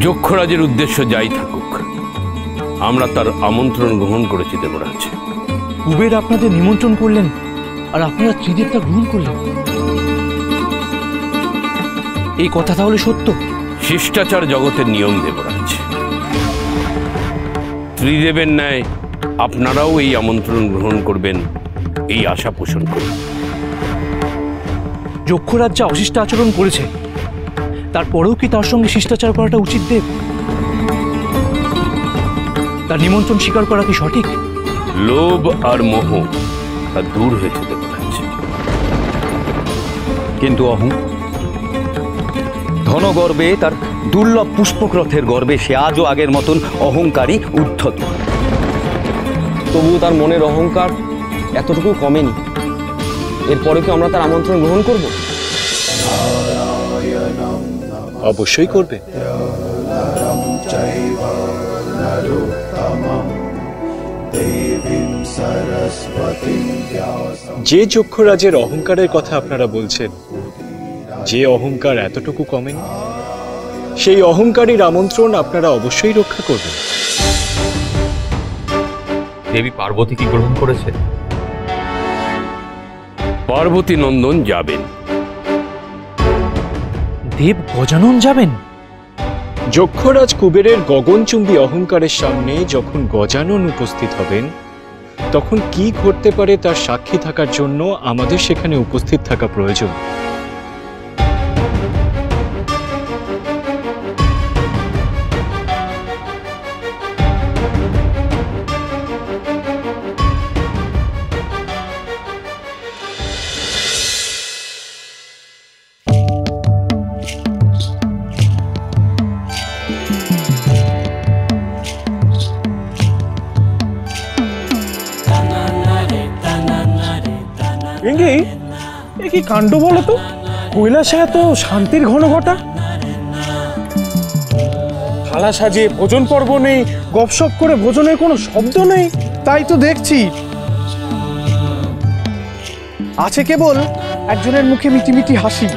যক্ষরাজের উদ্দেশ্য যাই থাকুক, আমরা তার আমন্ত্রণ গ্রহণ করেছি দেবরাজ। কুবের আপনাদের নিমন্ত্রণ করলেন আর আপনারা ত্রিদেব তা গ্রহণ করলেন, এই কথা তাহলে সত্য? শিষ্টাচার জগতের নিয়ম দেবরাজ। ত্রিদেবের ন্যায় আপনারাও এই আমন্ত্রণ গ্রহণ করবেন এই আশা পোষণ করুন। যক্ষরাজ যা অশিষ্ট আচরণ করেছে তারপরেও কি তার সঙ্গে শিষ্টাচার করাটা উচিত দেব? তার নিমন্ত্রণ স্বীকার করা কি সঠিক? লোভ আর মোহ তা দূর হয়েছে দেবরাজ। কিন্তু ধনগর্বে, তার দুর্লভ পুষ্পক্রথের গর্বে সে আজও আগের মতন অহংকারী, উদ্ধত। তবুও তার মনের অহংকার এতটুকু কমেনি। এরপরে কি আমরা তার আমন্ত্রণ গ্রহণ করব? অবশ্যই করবে। যে যক্ষরাজের অহংকারের কথা আপনারা বলছেন, যে অহংকার এতটুকু কমেনি, সেই অহংকারীর আমন্ত্রণ আপনারা অবশ্যই রক্ষা করবেন। দেবী পার্বতী কি গ্রহণ করেছে? পার্বতী নন্দন যাবেন। দেব গজানন যাবেন? যক্ষরাজ কুবেরের গগনচুম্বী অহংকারের সামনে যখন গজানন উপস্থিত হবেন, তখন কি ঘটতে পারে তার সাক্ষী থাকার জন্য আমাদের সেখানে উপস্থিত থাকা প্রয়োজন। কি কাণ্ড বলো তো, কৈলাসে এত শান্তির ঘন ঘটা, থালা সাজিয়ে ভোজন পর্ব নেই, গপসপ করে ভোজনের কোনো শব্দ নেই। তাই তো দেখছি, আছে কেবল একজনের মুখে মিটিমিটি হাসি।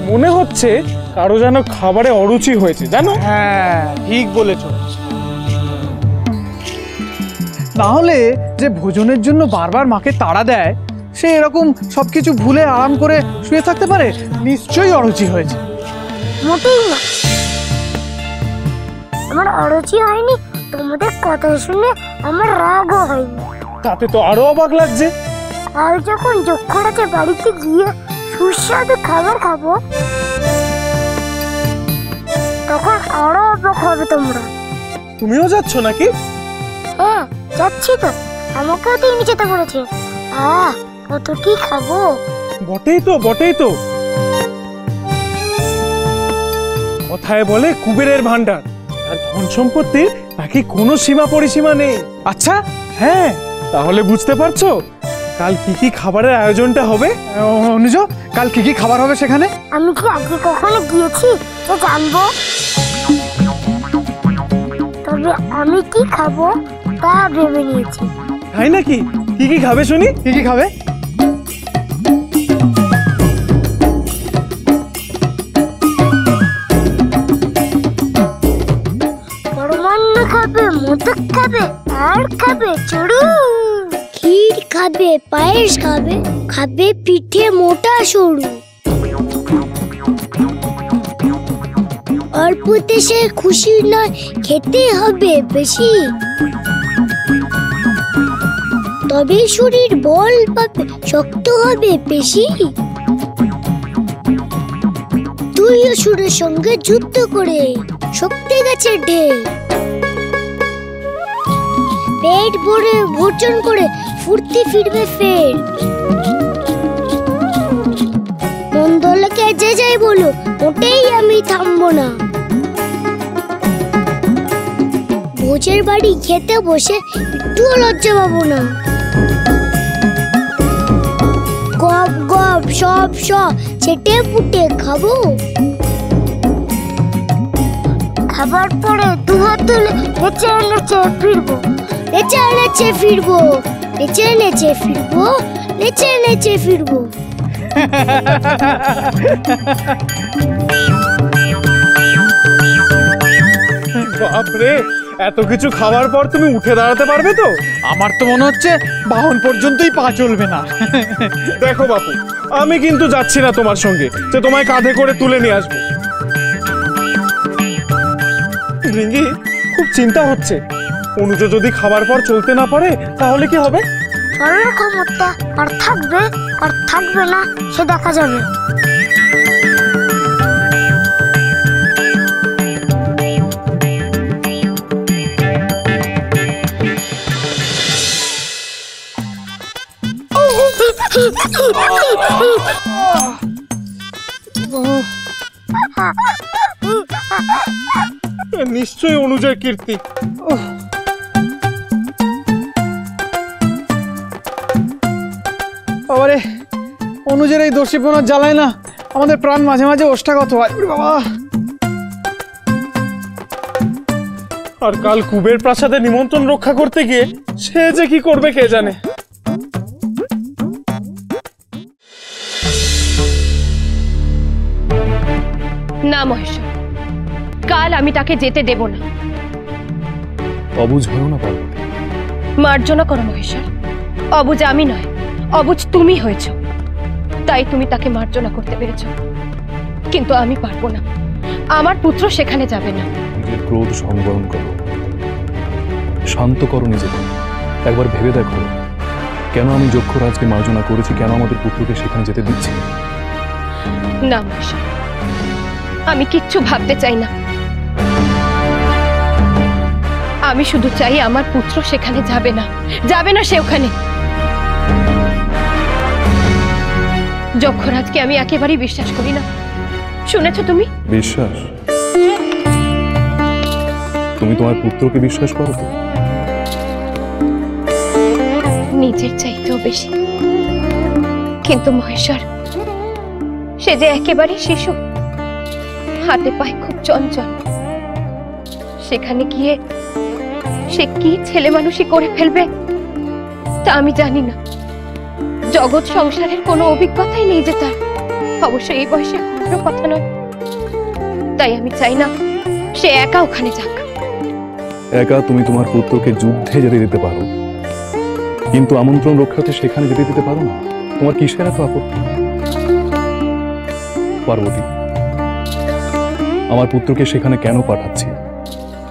মনে হচ্ছে কারো যেন খাবারে অরুচি হয়েছে, জানো? হ্যাঁ, ঠিক বলেছ। না হলে যে ভোজনের জন্য বারবার মাকে তাড়া দেয়, সে এরকম সবকিছু ভুলে আরাম করে শুয়ে থাকতে পারে? নিশ্চয়ই অরুচি হয়েছে। মোটেই না, আমার অরুচি হয়নি। তোমাদের কথা শুনে আমার রাগও হয়নি। তাতে তো আরো অবাক লাগছে। আর যখন যক্ষরাজের বাড়িতে গিয়ে সুস্বাদু খাবার খাবো, তখন আরো অবাক হবে তোমরা। তুমিও যাচ্ছ নাকি? হ্যাঁ, যাচ্ছি তো। আমাকেও তো নিয়ে যেতে বলেছে। কত কি খাবো। বটেই তো, বটেই তো। কথায় বলে কুবেরের ভান্ডার, আর ধন সম্পত্তির নাকি কোনো সীমা পরিসীমা নেই। আচ্ছা, হ্যাঁ, তাহলে বুঝতে পারছো কাল কি কি খাবারের আয়োজনটা হবে? অনুজ, কাল কি কি খাবার হবে সেখানে? আমি কি আগে কখনো গিয়েছি যে জানবো? তবে আমি কি খাবো তা ভেবে নিয়েছি। তাই নাকি? কি কি খাবে শুনি, কি কি খাবে? পরমান্ন খাবে, মোদক খাবে, আর খাবে চড়ু, ক্ষীর খাবে, পায়েস খাবে, খাবে পিঠে মোটা সরু। অল্পতে সে খুশি নয়, খেতে হবে বেশি, তবে শরীর বল পাবে, শক্ত হবে পেশি। দুই অসুরের সঙ্গে যুদ্ধ করে শক্তি গেছে ঢের, পেট ভরে ভোজন করে ফুর্তি ফিরবে ফের। মন্দ লোকে যে যাই বলো, মোটেই আমি থামবো না। ভোজের বাড়ি খেতে বসে একটুও লজ্জা পাবো না। গপ গপ সব সব চেটে পুটে খাবো। খাবার পরে দুহাত তুলে নেচে নেচে ফিরবো, নেচে নেচে ফিরবো। নেচে নেচে ফিরবো, নেচে নেচে ফিরবো। বাপরে, এত কিছু খাওয়ার পর তুমি উঠে দাঁড়াতে পারবে তো? আমার তো মনে হচ্ছে বাহন পর্যন্তই পা চলবে না। দেখো বাপু, আমি কিন্তু যাচ্ছি না তোমার সঙ্গে যে তোমায় কাঁধে করে তুলে নিয়ে আসবো। রিঙ্গি, খুব চিন্তা হচ্ছে। অনুজ যদি খাবার পর চলতে না পারে তাহলে কি হবে? চলার ক্ষমতা আর থাকবে আর থাকবে না সে দেখা যাবে। নিশ্চয়ই অনুজের কীর্তি। বাবারে, অনুজের এই দোষীপনা জ্বালায় না আমাদের প্রাণ মাঝে মাঝে ওষ্ঠাগত হয়। ওরে বাবা! আর কাল কুবের প্রাসাদে নিমন্ত্রণ রক্ষা করতে গিয়ে সে যে কি করবে কে জানে। না মহেশ্বর, কাল আমি তাকে যেতে দেব না। অবুঝ হয়েও না পারবো। মার্জনা করো মহেশ্বর। অবুঝ আমি নয়, অবুঝ তুমি হয়েছ, তাই তুমি তাকে মার্জনা করতে পেরেছ, কিন্তু আমি পারবো না। আমার পুত্র সেখানে যাবে না। নিজের ক্রোধ সংবরণ করো, শান্ত করো নিজেকে। একবার ভেবে দেখো, কেন আমি যক্ষরাজকে মার্জনা করেছি, কেন আমাদের পুত্রকে সেখানে যেতে দিচ্ছি না মহেশ্বর, আমি কিচ্ছু ভাবতে চাই না। আমি শুধু চাই আমার পুত্র সেখানে যাবে না, যাবে না সে ওখানে। যক্ষরাজকে আমি একেবারেই বিশ্বাস করি না। শুনেছো তুমি? বিশ্বাস? তুমি তোমার পুত্রকে বিশ্বাস করো তো? নিজের চাইতেও বেশি। কিন্তু মহেশ্বর, সে যে একেবারে শিশু, হাতে পায়ে খুব চঞ্চল। সেখানে গিয়ে সে কি ছেলে মানুষই করে ফেলবে তা আমি জানি না। জগৎ সংসারের কোনো অভিজ্ঞতাই নেই যে তার, অবশ্য এই বয়সে কোনো কথা নয়। তাই আমি চাই না সে একা ওখানে যাক। একা তুমি তোমার পুত্রকে যুদ্ধে যেতে দিতে পারো, কিন্তু আমন্ত্রণ রক্ষাতে সেখানে যেতে দিতে পারো না। তোমার কিসের এত আপত্তি? পার্বতী, আমার পুত্রকে সেখানে কেন পাঠাচ্ছি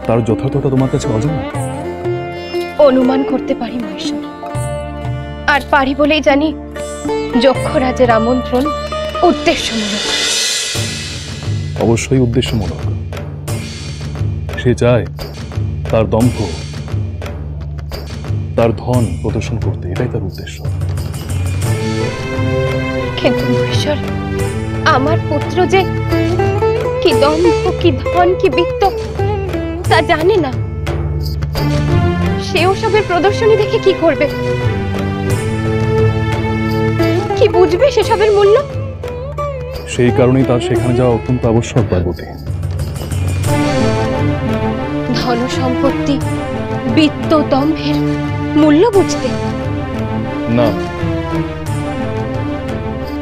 তার যথার্থতা তোমার কাছে অজানা? অনুমান করতে পারি মহেশ্বর, আর পারি বলেই জানি যক্ষরাজের আমন্ত্রণ উদ্দেশ্যমূলক। অবশ্যই উদ্দেশ্যমূলক। সে চায় তার দম্ভ, তার ধন প্রদর্শন করতে, এটাই তার উদ্দেশ্য। কিন্তু মহেশ্বর, আমার পুত্র যে কি দম্ভ, কি ধন, কি বিত্ত তা জানে না। সে ওসবের প্রদর্শনী দেখে কি করবে, কি বুঝবে সেসবের মূল্য? সেই কারণেই তার সেখানে যাওয়া অত্যন্ত আবশ্যক পার্বতী। ধন সম্পত্তি, বিত্ত, দম্ভের মূল্য বুঝতে না,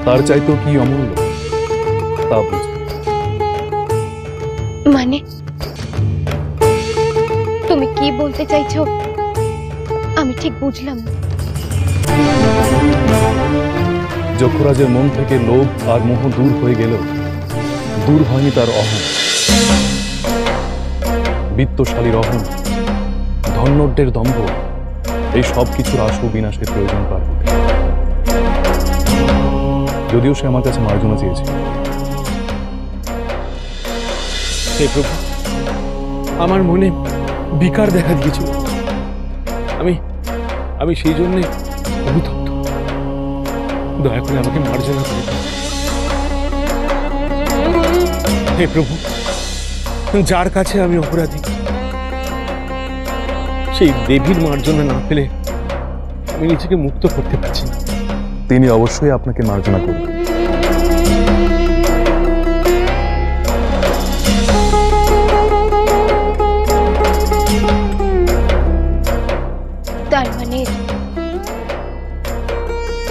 তার চাইতো কি অমূল্য তা বুঝতে। মানে তুমি কি বলতে চাইছো আমি ঠিক বুঝলাম না। যক্ষরাজের মন থেকে লোভ আর মোহ দূর হয়ে গেলেও দূর হয়নি তার অহং। বিত্তশালীর অহং, ধন্যঢ্যের দম্ভ, এই সব কিছুর আশু বিনাশের প্রয়োজন পার্বতী। যদিও সে আমার কাছে মার্জনা চেয়েছে। হে প্রভু, আমার মনে বিকার দেখা দিয়েছিল, আমি সেই জন্যে অনুতপ্ত। দয়া করে আমাকে মার্জনা করে দাও। হে প্রভু, যার কাছে আমি অপরাধী, সেই দেবীর মার্জনা না পেলে আমি নিজেকে মুক্ত করতে পারছি না। তিনি অবশ্যই আপনাকে মার্জনা করবেন। তার মানে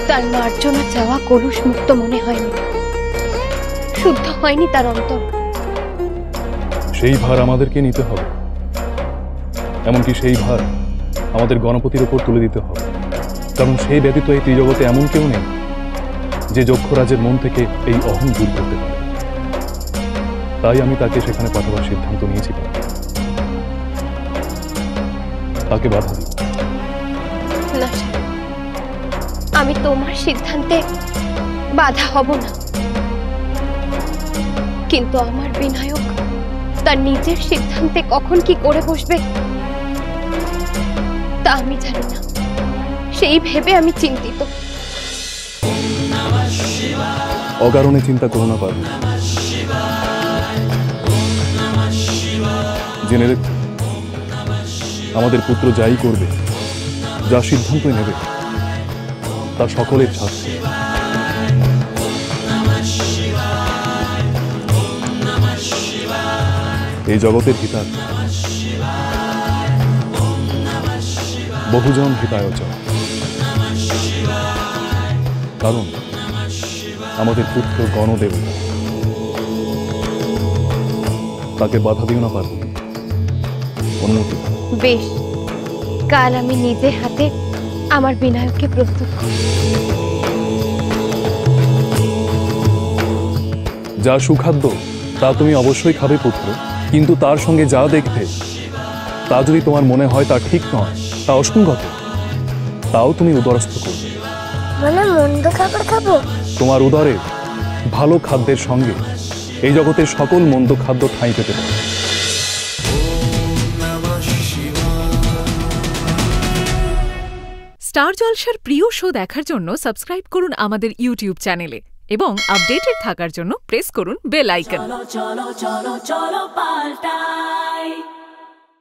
তার মার্জনা চাওয়া কলুষ মুক্ত মনে হয়নি, শুদ্ধ হয়নি তার অন্তর। সেই ভার আমাদেরকে নিতে হবে, এমনকি সেই ভার আমাদের গণপতির উপর তুলে দিতে হবে, কারণ সেই ব্যতীত এই ত্রিজগতে এমন কেউ নেই যে যক্ষরাজের মন থেকে এই অহং দূর করতে পারে। তাই আমি তাকে সেখানে পাঠাবার সিদ্ধান্ত নিয়েছি। তাকে বাধা দিই না, আমি তোমার সিদ্ধান্তে বাধা হব না, কিন্তু আমার বিনায়ক তার নিজের সিদ্ধান্তে কখন কি করে বসবে তা আমি জানি না। সেই ভেবে আমি চিন্তিত। অকারণে চিন্তা করো না পারবে। জেনে রেখো, আমাদের পুত্র যাই করবে, যা সিদ্ধান্তই নেবে, তা সকলের স্বার্থে। এই জগতের হিতায় বহুজন হিতায়চ, কারণ আমাদের পুত্র গণদেবতা। তাকে বাধা দিও না পারবো। অনুমতি। বেশ, কাল আমি নিজে হাতে আমার বিনায়ককে প্রস্তুত করব। যা সুখাদ্য তা তুমি অবশ্যই খাবে পুত্র, কিন্তু তার সঙ্গে যা দেখবে তা যদি তোমার মনে হয় তা ঠিক নয়, তা অসঙ্গত, তাও তুমি উদরস্থ করবে। মানে মন্দ খাবার খাবো? তোমার উদরে ভালো খাদ্যের সঙ্গে এই জগতের সকল মন্দ খাদ্য ঠাঁই পেতে পারে। স্টার জলসার প্রিয় শো দেখার জন্য সাবস্ক্রাইব করুন আমাদের ইউটিউব চ্যানেলে এবং আপডেটেড থাকার জন্য প্রেস করুন বেল আইকন। চলো চলো চলো চলো পাল্টাই।